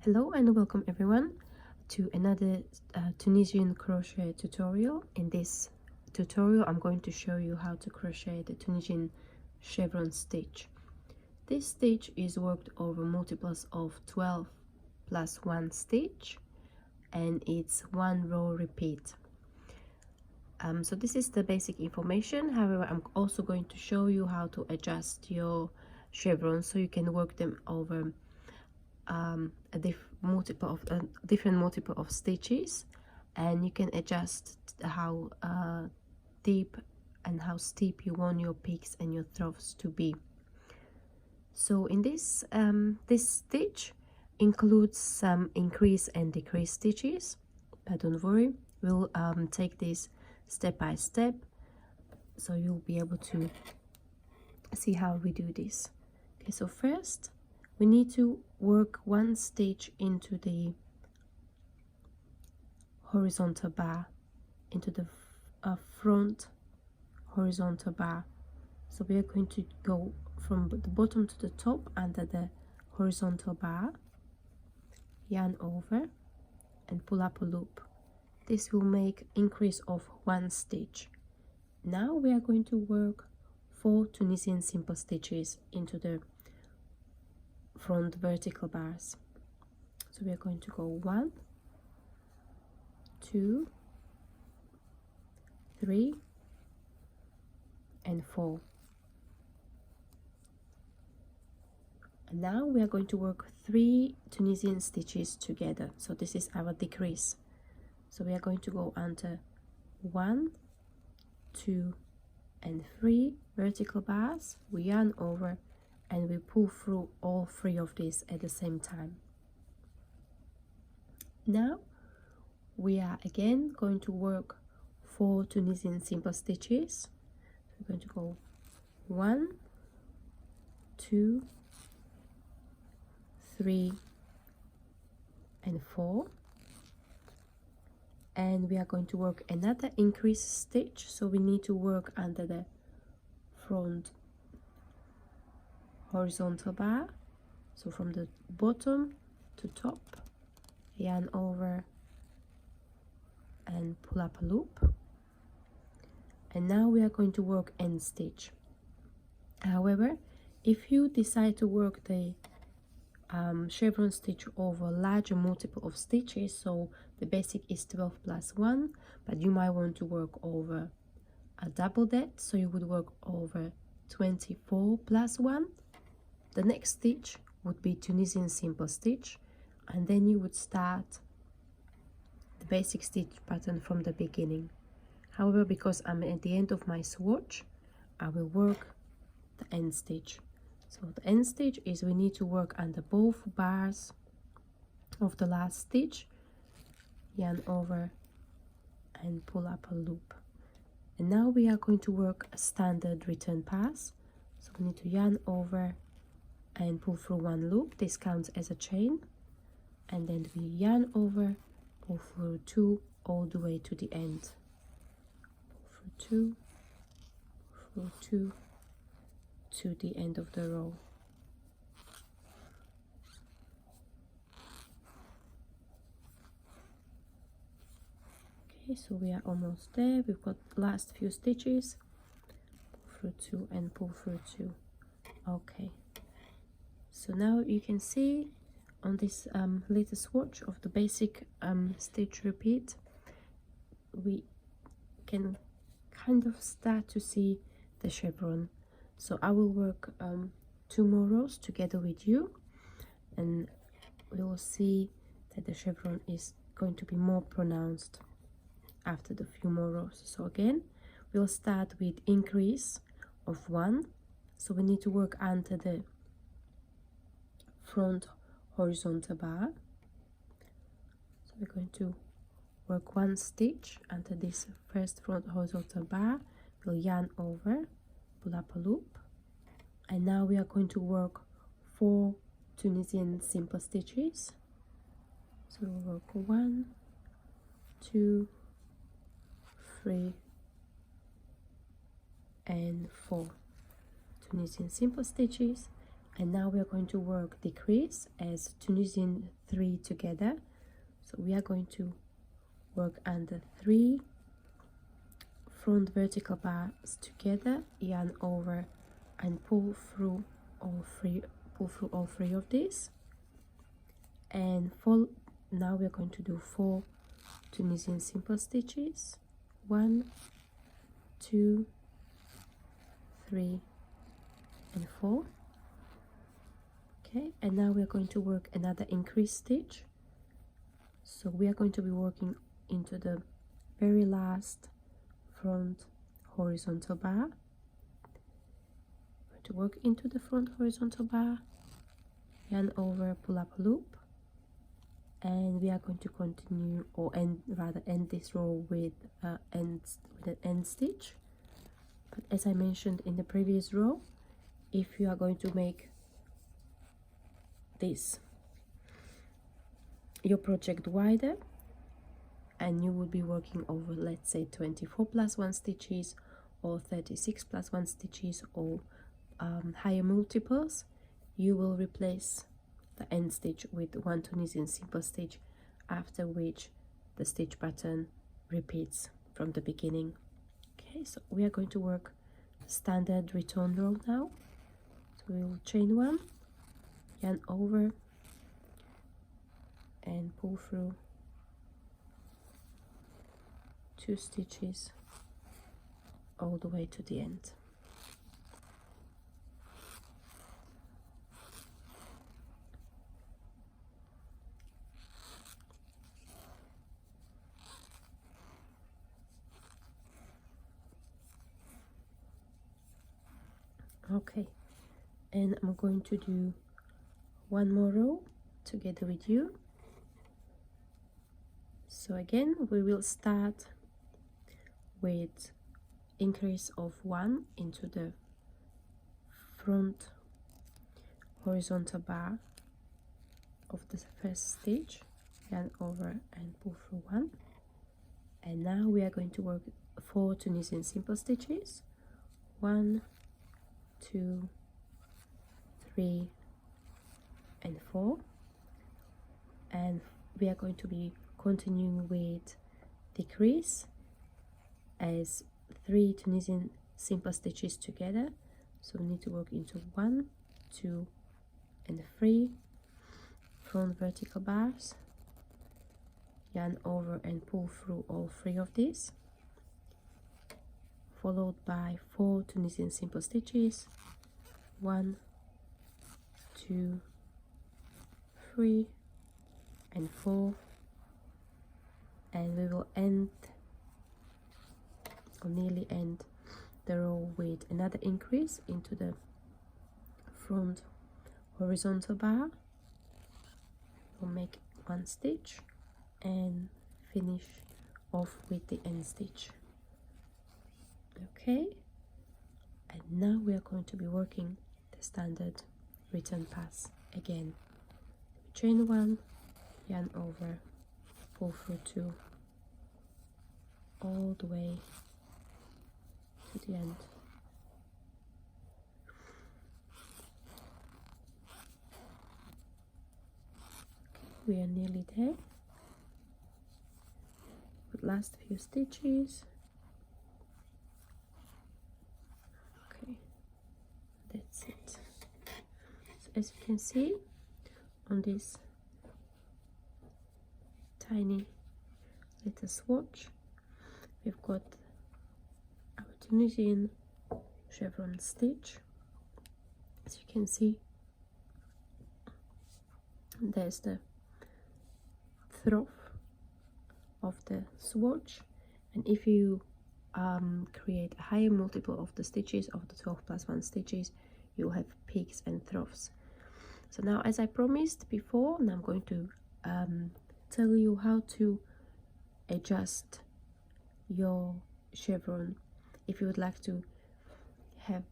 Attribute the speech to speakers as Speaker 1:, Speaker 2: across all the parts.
Speaker 1: Hello and welcome everyone to another Tunisian crochet tutorial. In this tutorial I'm going to show you how to crochet the Tunisian chevron stitch. This stitch is worked over multiples of 12 plus 1 stitch, and it's 1 row repeat. So this is the basic information. However, I'm also going to show you how to adjust your chevrons so you can work them over a different multiple of stitches, and you can adjust how deep and how steep you want your peaks and your troughs to be. So in this this stitch includes some increase and decrease stitches, but don't worry, we'll take this step by step so you'll be able to see how we do this. Okay, so first we need to work 1 stitch into the horizontal bar, into the front horizontal bar. So we are going to go from the bottom to the top under the horizontal bar, yarn over and pull up a loop. This will make increase of 1 stitch. Now we are going to work 4 Tunisian simple stitches into the front vertical bars. So we are going to go 1, 2, 3 and 4. And now we are going to work 3 Tunisian stitches together. So this is our decrease. So we are going to go under 1, 2 and 3 vertical bars, we yarn over and we pull through all 3 of these at the same time. Now we are again going to work 4 Tunisian simple stitches. We're going to go 1, 2, 3 and 4, and we are going to work another increase stitch, so we need to work under the front horizontal bar. So from the bottom to top, yarn over and pull up a loop, and now we are going to work end stitch. However, if you decide to work the chevron stitch over a larger multiple of stitches, so the basic is 12 plus 1, but you might want to work over a double that, so you would work over 24 plus 1. The next stitch would be Tunisian simple stitch, and then you would start the basic stitch pattern from the beginning. However, because I'm at the end of my swatch, I will work the end stitch. So the end stitch is we need to work under both bars of the last stitch, yarn over and pull up a loop. And now we are going to work a standard return pass. So we need to yarn over and pull through 1 loop. This counts as a chain, and then we yarn over, pull through 2 all the way to the end. Pull through 2, pull through 2 to the end of the row. Okay, so we are almost there. We've got last few stitches. Pull through 2 and pull through 2. Okay, so now you can see on this little swatch of the basic stitch repeat, we can kind of start to see the chevron. So I will work 2 more rows together with you, and we will see that the chevron is going to be more pronounced after the few more rows. So again, we'll start with increase of 1. So we need to work under the front horizontal bar. So we're going to work 1 stitch under this first front horizontal bar. We'll yarn over, pull up a loop, and now we are going to work 4 Tunisian simple stitches. So we'll work 1, 2, 3 and 4 Tunisian simple stitches, And now we are going to work decrease as Tunisian 3 together. So we are going to work under 3 front vertical bars together, yarn over and pull through all three of these. And now we are going to do 4 Tunisian simple stitches. 1, 2, 3 and 4. Okay, and now we are going to work another increase stitch. So we are going to be working into the very last front horizontal bar. Going to work into the front horizontal bar, yarn over, pull up a loop, and we are going to continue, or end this row with an end stitch. But as I mentioned in the previous row, if you are going to make your project wider, and you will be working over, let's say, 24 plus 1 stitches or 36 plus 1 stitches, or higher multiples, you will replace the end stitch with 1 Tunisian simple stitch, after which the stitch pattern repeats from the beginning. Okay, so we are going to work standard return row now. So we will chain 1, yarn over and pull through 2 stitches all the way to the end. Okay, and I'm going to do one more row together with you. So again, we will start with increase of 1 into the front horizontal bar of the first stitch, yarn over and pull through 1. And now we are going to work 4 Tunisian simple stitches. 1, 2, 3 and 4, and we are going to be continuing with decrease as 3 Tunisian simple stitches together. So we need to work into 1, 2 and 3 front vertical bars, yarn over and pull through all 3 of these, followed by 4 Tunisian simple stitches. 1, 2, 3 and 4, and we will end, or nearly end, the row with another increase into the front horizontal bar. We'll make 1 stitch and finish off with the end stitch. Okay, and now we are going to be working the standard return pass again. Chain 1, yarn over, pull through 2 all the way to the end. Okay, we are nearly there. With last few stitches. Okay, that's it. So as you can see on this tiny little swatch, we've got our Tunisian chevron stitch. As you can see, there's the through of the swatch, and if you create a higher multiple of the stitches of the 12 plus 1 stitches, you'll have peaks and troughs. So now, as I promised before, now I'm going to tell you how to adjust your chevron if you would like to have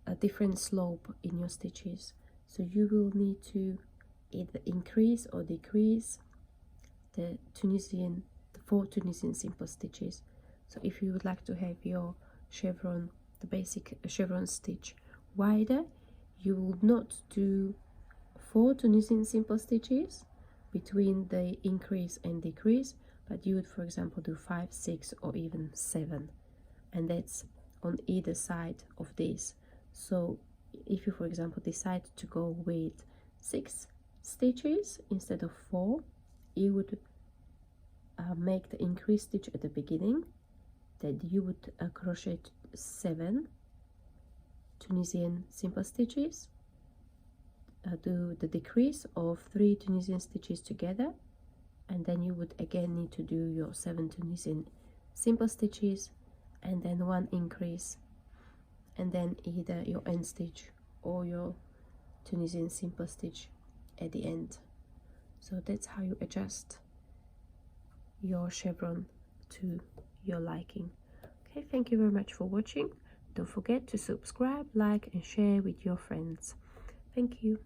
Speaker 1: a different slope in your stitches. So you will need to either increase or decrease the 4 Tunisian simple stitches. So if you would like to have your chevron, the basic chevron stitch, wider, you would not do 4 Tunisian simple stitches between the increase and decrease, but you would, for example, do 5, 6, or even 7, and that's on either side of this. So if you, for example, decide to go with 6 stitches instead of 4, you would make the increase stitch at the beginning, then you would crochet 7 Tunisian simple stitches, do the decrease of 3 Tunisian stitches together, and then you would again need to do your 7 Tunisian simple stitches and then 1 increase, and then either your end stitch or your Tunisian simple stitch at the end. So that's how you adjust your chevron to your liking. Okay, thank you very much for watching. Don't forget to subscribe, like and share with your friends. Thank you.